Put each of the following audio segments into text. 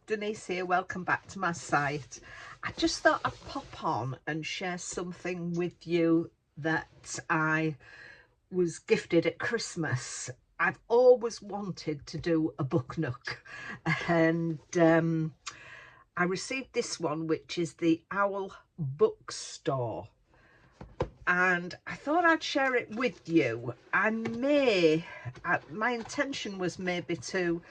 Denise here, welcome back to my site. I just thought I'd pop on and share something with you that I was gifted at Christmas. I've always wanted to do a book nook, and I received this one, which is the Owl Bookstore, and I thought I'd share it with you. My intention was maybe to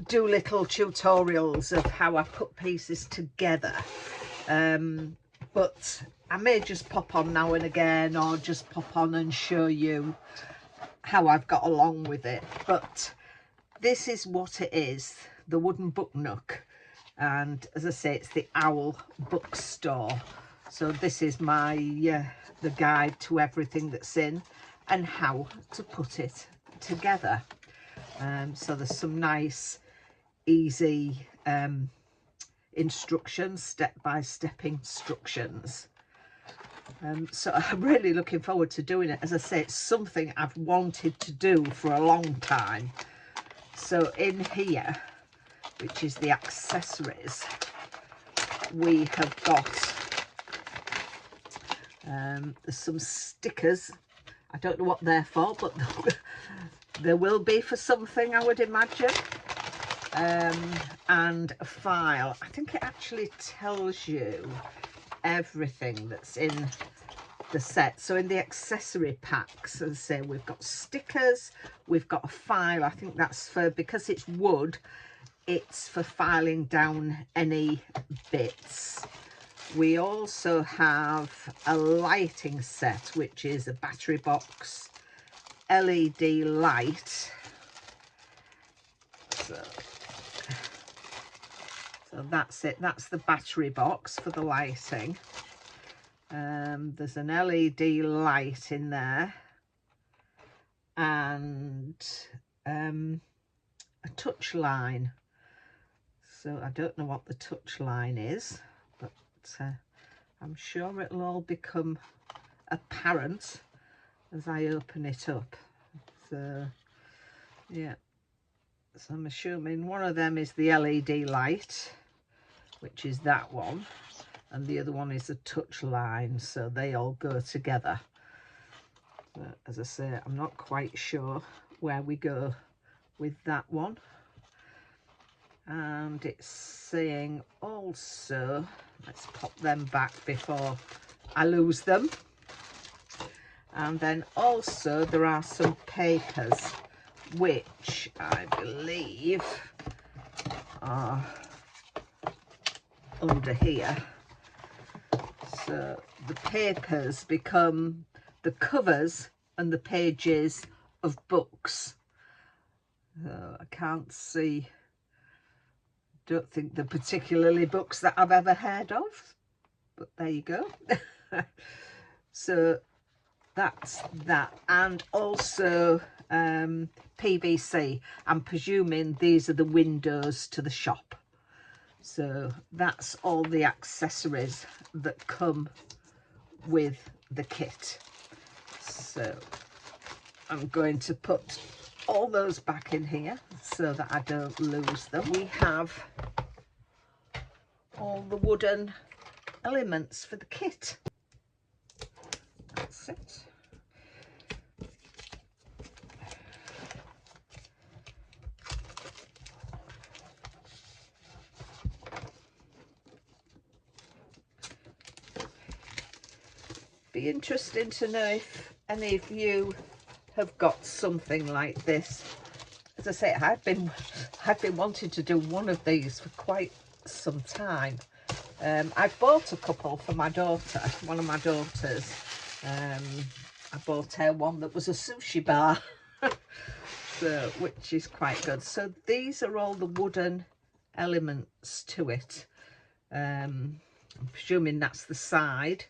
do little tutorials of how I put pieces together, but I may just pop on now and again, or just pop on and show you how I've got along with it. But this is what it is, the wooden book nook, and as I say, it's the Owl Bookstore. So this is my the guide to everything that's in and how to put it together. So there's some nice easy instructions, step-by-step instructions. So I'm really looking forward to doing it. As I say, it's something I've wanted to do for a long time. So in here, which is the accessories, we have got there's some stickers. I don't know what they're for, but there will be for something, I would imagine. And a file. I think it actually tells you everything that's in the set. So in the accessory packs, as I say, we've got stickers, we've got a file. I think that's for, because it's wood, it's for filing down any bits. We also have a lighting set, which is a battery box, LED light. So that's it. That's the battery box for the lighting. There's an LED light in there, and a touch line. So I don't know what the touch line is, but I'm sure it'll all become apparent as I open it up. So yeah, so I'm assuming one of them is the LED light, which is that one, and the other one is a touch line, so they all go together. But as I say, I'm not quite sure where we go with that one. And it's saying also, let's pop them back before I lose them. And then also there are some papers, which I believe are under here. So the papers become the covers and the pages of books. So I can't see, don't think they're particularly books that I've ever heard of, but there you go. So that's that. And also PVC. I'm presuming these are the windows to the shop. So that's all the accessories that come with the kit. So I'm going to put all those back in here so that I don't lose them. We have all the wooden elements for the kit. That's it. Be interesting to know if any of you have got something like this. As I say, I've been wanting to do one of these for quite some time. I bought a couple for my daughter, one of my daughters. I bought her one that was a sushi bar, so, which is quite good. So these are all the wooden elements to it. I'm presuming that's the side.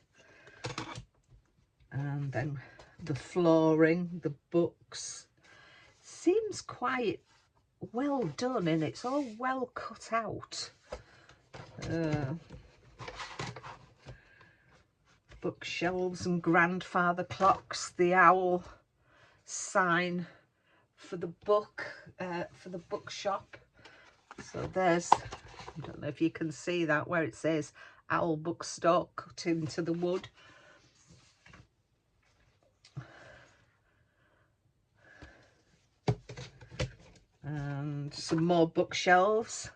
And then the flooring, the books. Seems quite well done, and it's all well cut out. Bookshelves and grandfather clocks, the owl sign for the book, for the bookshop. So there's, I don't know if you can see that, where it says Owl Bookstore cut into the wood. And some more bookshelves,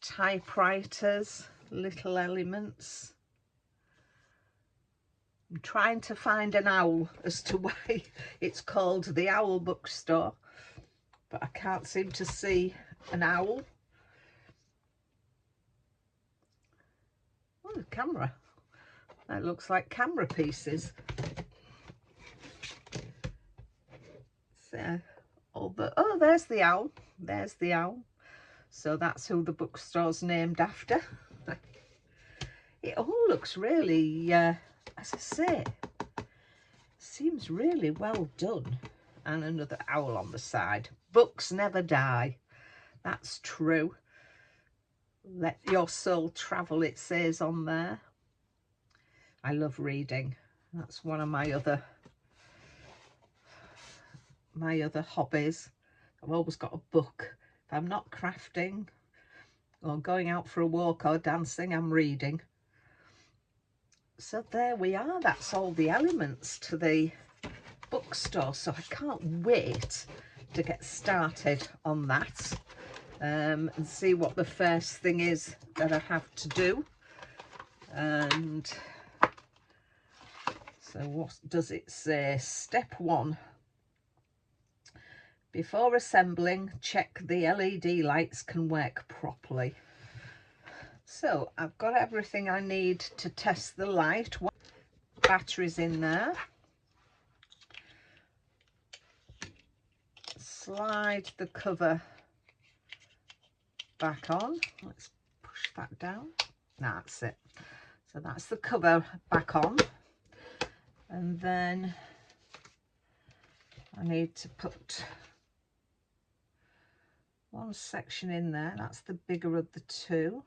typewriters, little elements. I'm trying to find an owl as to why it's called the Owl Bookstore, but I can't seem to see an owl. Oh, the camera. That looks like camera pieces. So, oh, there's the owl. There's the owl. So that's who the bookstore's named after. It all looks really, as I say, seems really well done. And another owl on the side. Books never die. That's true. Let your soul travel, it says on there. I love reading. That's one of my other hobbies. I've always got a book. If I'm not crafting or going out for a walk or dancing, I'm reading. So there we are. That's all the elements to the bookstore. So I can't wait to get started on that and see what the first thing is that I have to do. And so what does it say? Step 1. Before assembling, check the LED lights can work properly. So I've got everything I need to test the light. Batteries in there. Slide the cover back on. Let's push that down. That's it. So that's the cover back on. And then I need to put one section in there. That's the bigger of the two.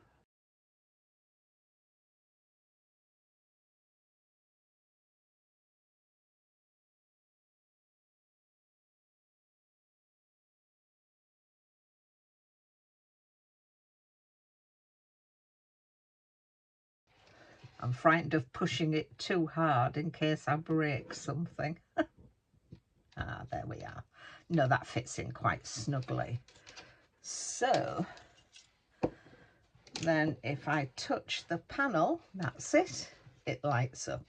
I'm frightened of pushing it too hard in case I break something. Ah, there we are. No, that fits in quite snugly. So then if I touch the panel, that's it. It lights up.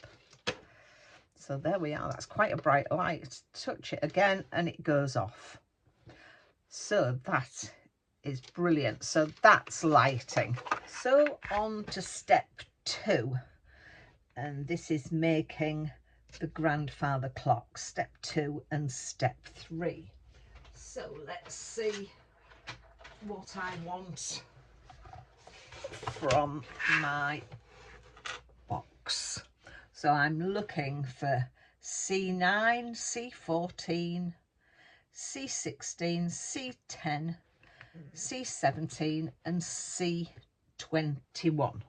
So there we are. That's quite a bright light. Touch it again and it goes off. So that is brilliant. So that's lighting. So on to step 2. And this is making the grandfather clock, step 2 and step 3. So let's see what I want from my box. So I'm looking for C9, C14, C16, C10, C17 and C21.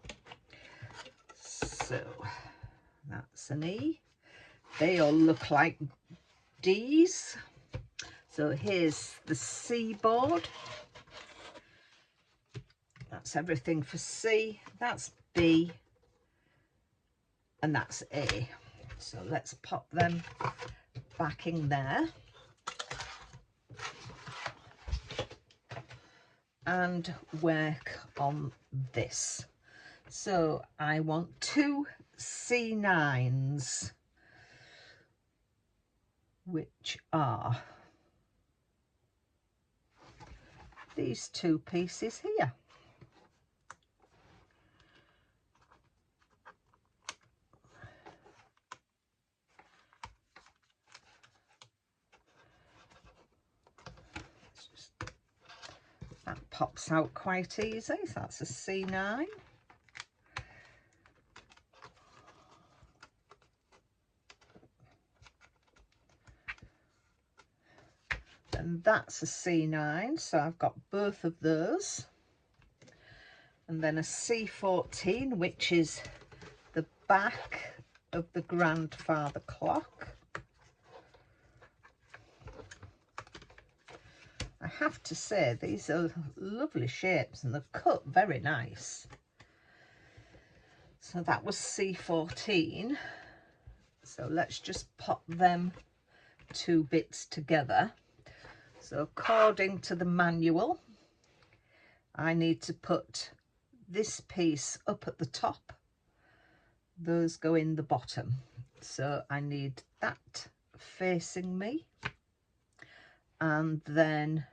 So that's an E. They all look like D's. So here's the C board. That's everything for C. That's B. And that's A. So let's pop them back in there. And work on this. So I want 2 C9s, which are these 2 pieces here. That pops out quite easy. So that's a C9. And that's a C9, so I've got both of those. And then a C14, which is the back of the grandfather clock. I have to say, these are lovely shapes and they're cut very nice. So that was C14. So let's just pop them two bits together. So according to the manual, I need to put this piece up at the top. Those go in the bottom. So I need that facing me. And then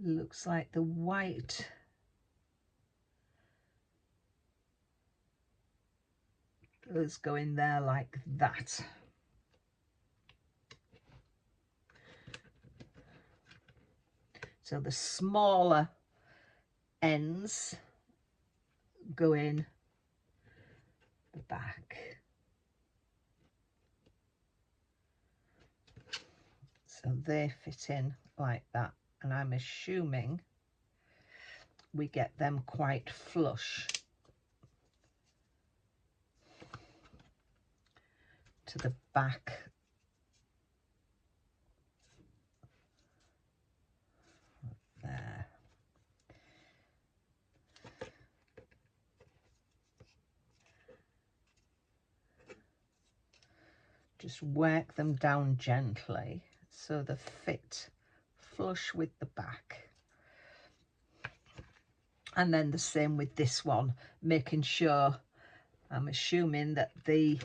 looks like the white those go in there like that. So the smaller ends go in the back. So they fit in like that, and I'm assuming we get them quite flush to the back. There. Just work them down gently so they fit flush with the back. And then the same with this one, making sure, I'm assuming that the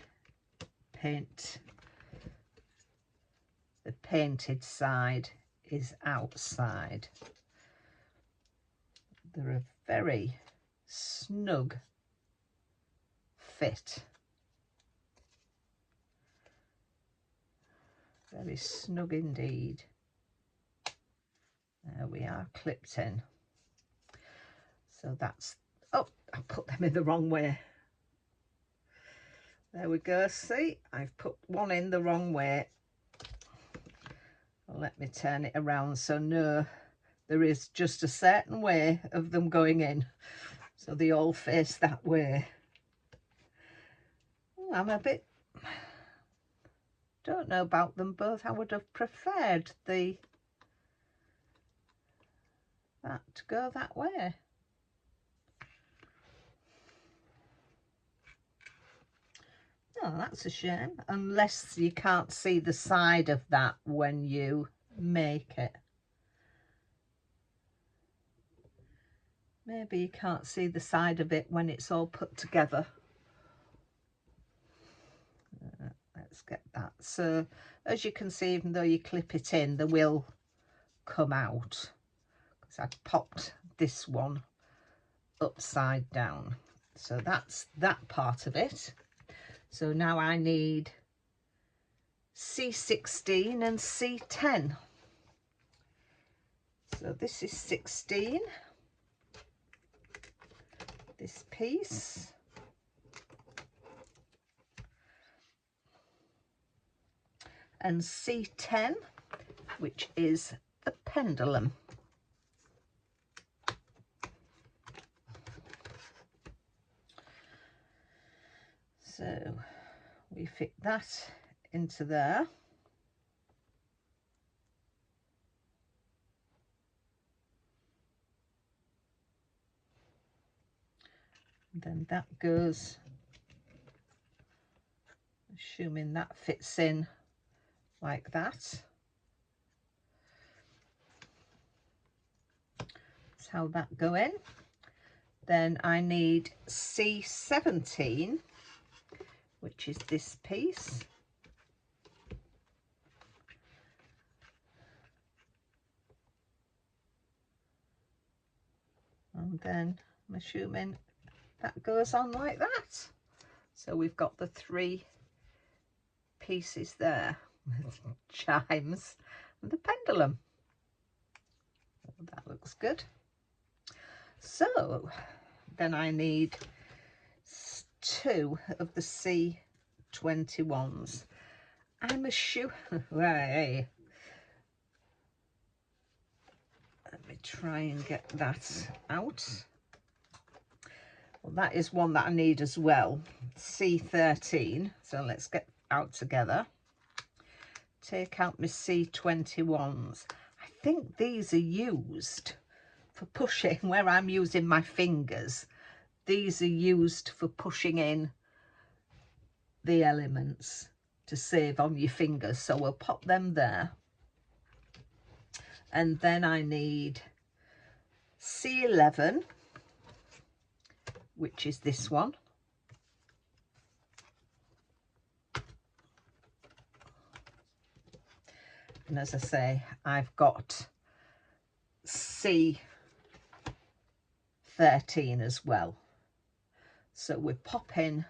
painted side is outside. They're a very snug fit. Very snug indeed. There we are, clipped in. So that's, oh, I put them in the wrong way. There we go, see, I've put one in the wrong way. Well, let me turn it around. So no, there is just a certain way of them going in. So they all face that way. I'm a bit, don't know about them both. I would have preferred that to go that way. Oh, that's a shame, unless you can't see the side of that when you make it. Maybe you can't see the side of it when it's all put together. Let's get that. So as you can see, even though you clip it in, they will come out, because I popped this one upside down. So that's that part of it. So now I need C16 and C10. So this is 16, this piece. And C10, which is the pendulum. So we fit that into there. And then that goes, assuming that fits in like that. That's how that go in. Then I need C17, which is this piece. And then I'm assuming that goes on like that. So we've got the three pieces there, chimes and the pendulum. That looks good. So then I need 2 of the C21s. I'm assuming, right, let me try and get that out. Well, that is one that I need as well, C13. So let's get out together. Take out my C21s. I think these are used for pushing, where I'm using my fingers, these are used for pushing in the elements to save on your fingers. So we'll pop them there. And then I need C11, which is this one. And as I say, I've got C13 as well. So we're popping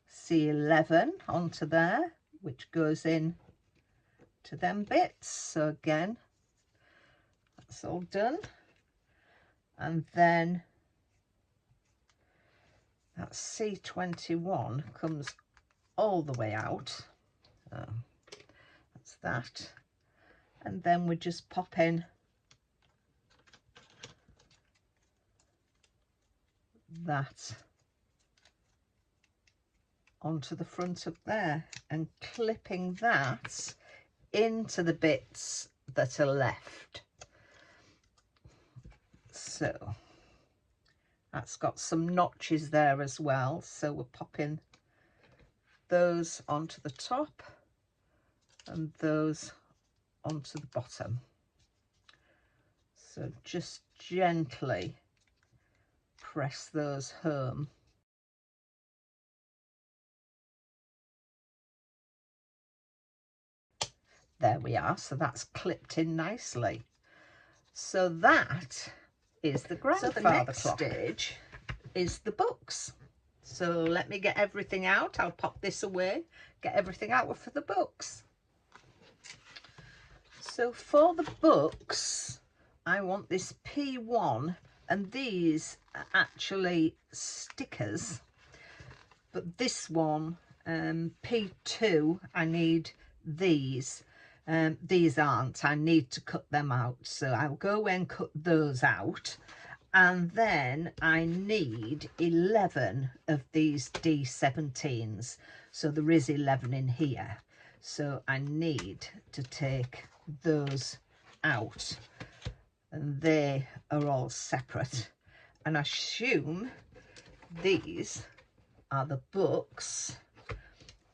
C11 onto there, which goes in to them bits. So again, that's all done. And then that C21 comes all the way out. So that's that. And then we just pop in that onto the front of there and clipping that into the bits that are left. So that's got some notches there as well, so we're popping those onto the top and those onto the bottom. So just gently press those home. There we are, so that's clipped in nicely. So that is the grandfather clock. So the next stage is the books. So let me get everything out. I'll pop this away, get everything out for the books. So for the books, I want this P1, and these are actually stickers, but this one, P2, I need these. These aren't, I need to cut them out, so I'll go away and cut those out. And then I need 11 of these D17s, so there is 11 in here, so I need to take those out, and they are all separate. And I assume these are the books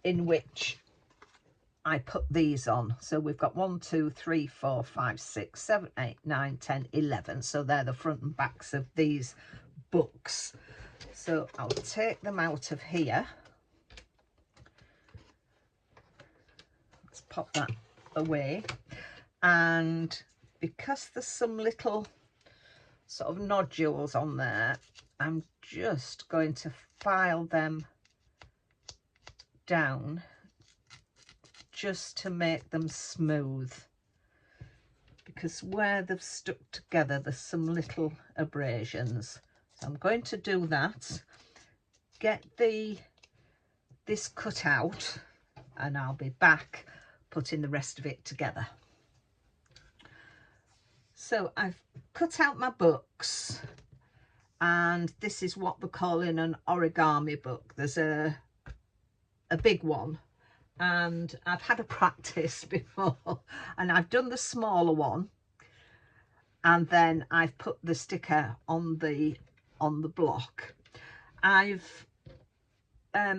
in which I put these on. So we've got 1, 2, 3, 4, 5, 6, 7, 8, 9, 10, 11. So they're the front and backs of these books. So I'll take them out of here. Let's pop that away. And because there's some little sort of nodules on there, I'm just going to file them down just to make them smooth, because where they've stuck together there's some little abrasions. So I'm going to do that, get this cut out, and I'll be back putting the rest of it together. So I've cut out my books, and this is what we're calling an origami book. There's a big one, and I've had a practice before, and I've done the smaller one, and then I've put the sticker on the block. I've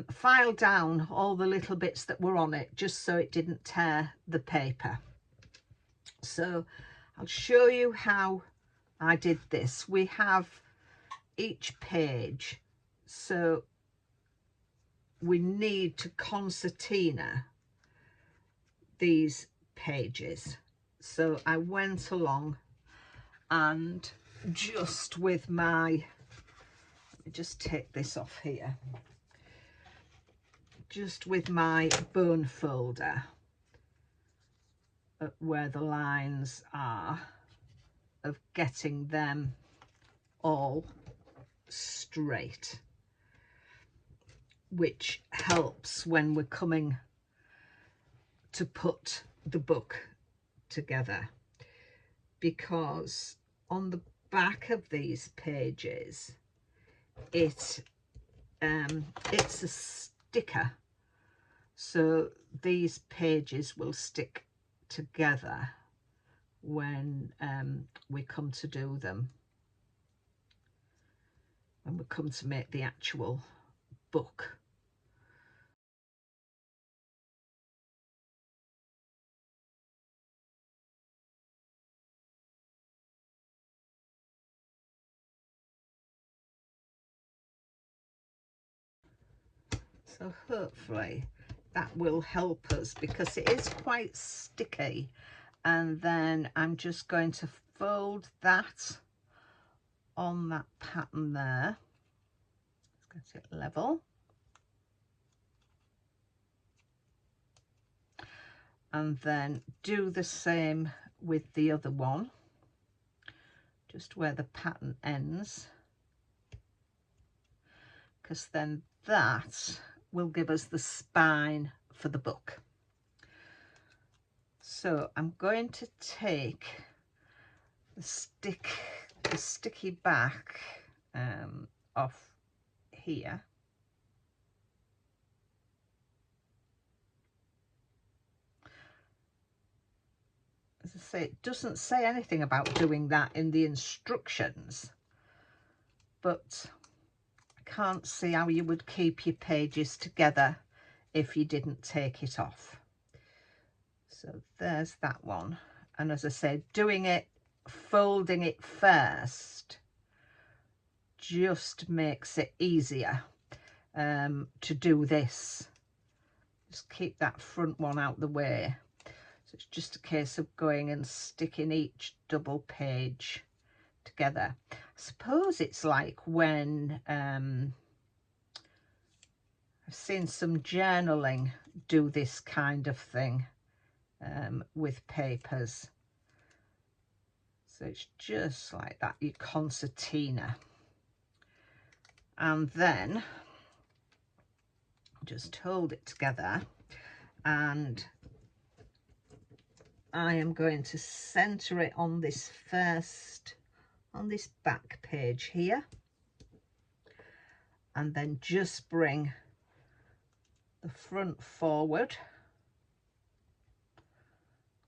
filed down all the little bits that were on it just so it didn't tear the paper. So I'll show you how I did this. We have each page, so we need to concertina these pages. So I went along and just with my, let me just take this off here, just with my bone folder at where the lines are, of getting them all straight, which helps when we're coming to put the book together, because on the back of these pages it's a sticker, so these pages will stick together when we come to do them, when we come to make the actual book. So hopefully that will help us, because it is quite sticky. And then I'm just going to fold that on that pattern there. Let's get it level. And then do the same with the other one, just where the pattern ends, because then that will give us the spine for the book. So I'm going to take the sticky back off here. As I say, it doesn't say anything about doing that in the instructions, but I can't see how you would keep your pages together if you didn't take it off. So there's that one. And as I said, doing it, folding it first, just makes it easier to do this. Just keep that front one out the way. So it's just a case of going and sticking each double page together. I suppose it's like when I've seen some journaling do this kind of thing with papers. So it's just like that, your concertina. And then just hold it together, and I am going to center it on this back page here, and then just bring the front forward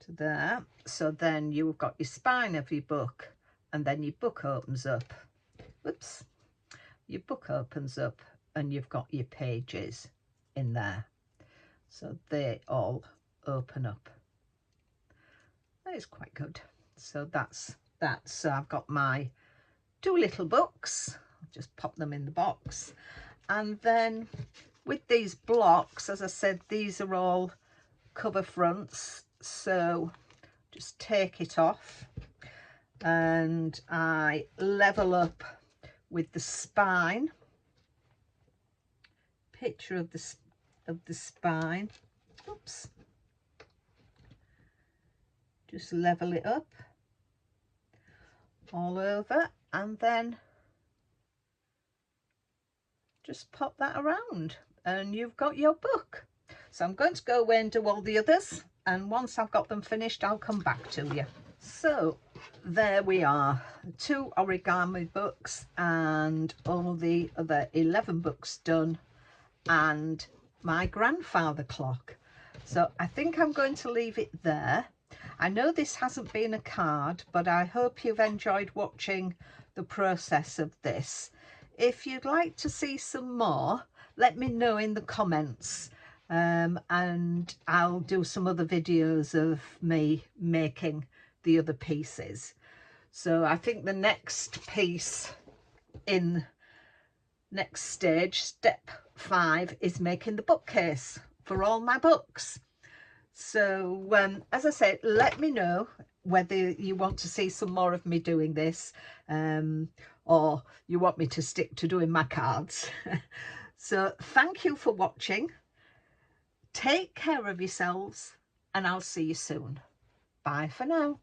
to there. So then you've got your spine of your book, and then your book opens up. Oops. Your book opens up and you've got your pages in there. So they all open up. That is quite good. So that's that. So I've got my 2 little books. I'll just pop them in the box. And then with these blocks, as I said, these are all cover fronts. So just take it off and I level up with the spine, picture of the spine. Oops. Just level it up all over, and then just pop that around and you've got your book. So I'm going to go away and do all the others, and once I've got them finished I'll come back to you. So there we are, 2 origami books and all the other 11 books done, and my grandfather clock. So I think I'm going to leave it there. I know this hasn't been a card, but I hope you've enjoyed watching the process of this. If you'd like to see some more, let me know in the comments, and I'll do some other videos of me making the other pieces. So I think the next piece in next stage, step 5, is making the bookcase for all my books. So as I said, let me know whether you want to see some more of me doing this, or you want me to stick to doing my cards. So thank you for watching. Take care of yourselves, and I'll see you soon. Bye for now.